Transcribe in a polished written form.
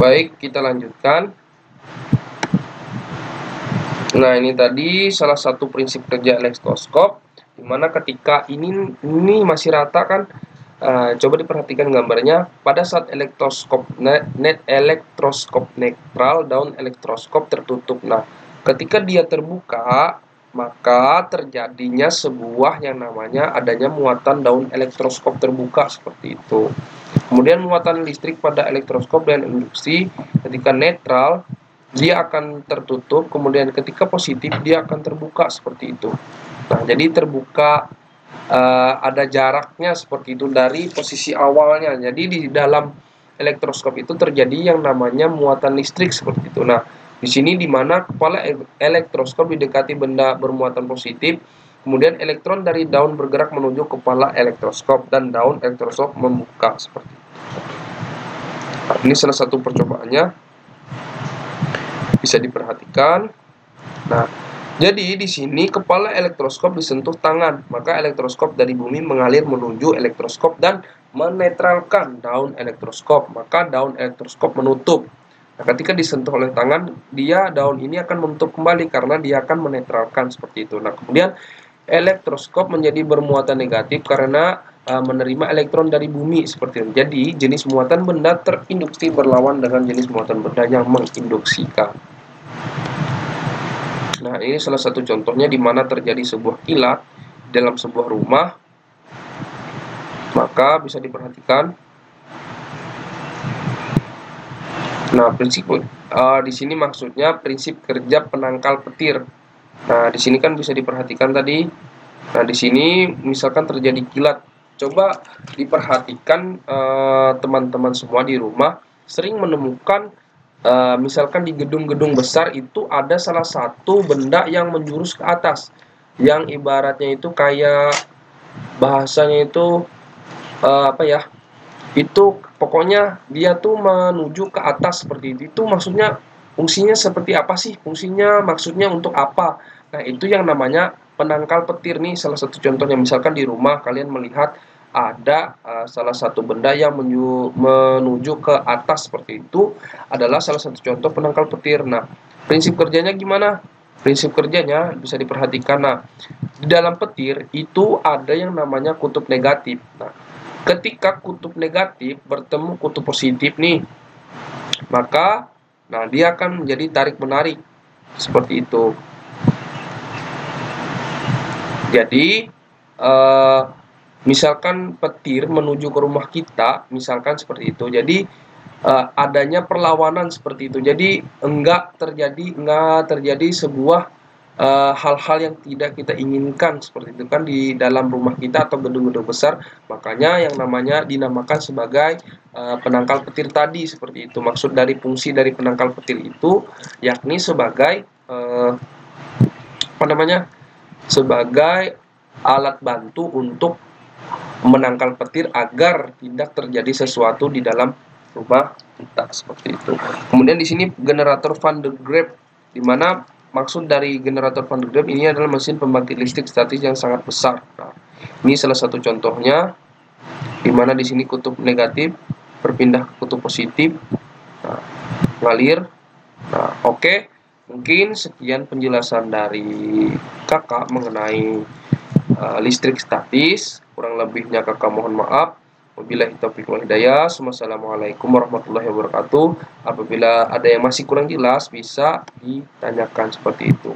Baik, kita lanjutkan. Nah, ini tadi salah satu prinsip kerja elektroskop, dimana ketika ini masih rata kan. Coba diperhatikan gambarnya. Pada saat elektroskop elektroskop netral, daun elektroskop tertutup. Nah, ketika dia terbuka, maka terjadinya sebuah yang namanya adanya muatan daun elektroskop terbuka seperti itu. Kemudian muatan listrik pada elektroskop dan induksi ketika netral dia akan tertutup, kemudian ketika positif dia akan terbuka seperti itu. Nah, jadi terbuka, ada jaraknya seperti itu dari posisi awalnya. Jadi di dalam elektroskop itu terjadi yang namanya muatan listrik seperti itu. Nah, di sini di mana kepala elektroskop didekati benda bermuatan positif, kemudian elektron dari daun bergerak menuju kepala elektroskop dan daun elektroskop membuka seperti itu. Nah, ini salah satu percobaannya, bisa diperhatikan. Nah, jadi di sini kepala elektroskop disentuh tangan, maka elektroskop dari bumi mengalir menuju elektroskop dan menetralkan daun elektroskop, maka daun elektroskop menutup. Nah, ketika disentuh oleh tangan, daun ini akan menutup kembali karena dia akan menetralkan seperti itu. Nah, kemudian elektroskop menjadi bermuatan negatif karena menerima elektron dari bumi seperti itu. Jadi jenis muatan benda terinduksi berlawan dengan jenis muatan benda yang menginduksikan. Nah, ini salah satu contohnya di mana terjadi sebuah kilat dalam sebuah rumah. Maka bisa diperhatikan. Nah, prinsip di sini maksudnya prinsip kerja penangkal petir. Nah, di sini kan bisa diperhatikan tadi. Nah, di sini misalkan terjadi kilat. Coba diperhatikan teman-teman semua di rumah sering menemukan misalkan di gedung-gedung besar itu ada salah satu benda yang menjurus ke atas, yang ibaratnya itu kayak bahasanya itu apa ya? Itu pokoknya dia tuh menuju ke atas seperti itu. Itu maksudnya fungsinya seperti apa sih? Fungsinya maksudnya untuk apa? Nah, itu yang namanya penangkal petir nih, salah satu contohnya. Misalkan di rumah kalian melihat ada salah satu benda yang menuju ke atas seperti itu, adalah salah satu contoh penangkal petir. Nah, prinsip kerjanya gimana? Prinsip kerjanya bisa diperhatikan. Nah, di dalam petir itu ada yang namanya kutub negatif. Nah, ketika kutub negatif bertemu kutub positif nih, maka dia akan menjadi tarik menarik seperti itu. Jadi misalkan petir menuju ke rumah kita, misalkan seperti itu. Jadi adanya perlawanan seperti itu. Jadi enggak terjadi sebuah hal-hal yang tidak kita inginkan seperti itu kan di dalam rumah kita atau gedung-gedung besar. Makanya yang namanya dinamakan sebagai penangkal petir tadi seperti itu. Maksud dari fungsi dari penangkal petir itu yakni sebagai sebagai alat bantu untuk menangkal petir agar tidak terjadi sesuatu di dalam rumah kita seperti itu. Kemudian di sini generator Van de Graaff, di mana maksud dari generator Van de Graaff ini adalah mesin pembangkit listrik statis yang sangat besar. Nah, ini salah satu contohnya, di mana di sini kutub negatif berpindah ke kutub positif, ngalir. Nah, oke. Mungkin sekian penjelasan dari kakak mengenai listrik statis. Kurang lebihnya kakak mohon maaf. Wabillahi taufiq wal hidayah. Wassalamualaikum warahmatullahi wabarakatuh. Apabila ada yang masih kurang jelas bisa ditanyakan seperti itu.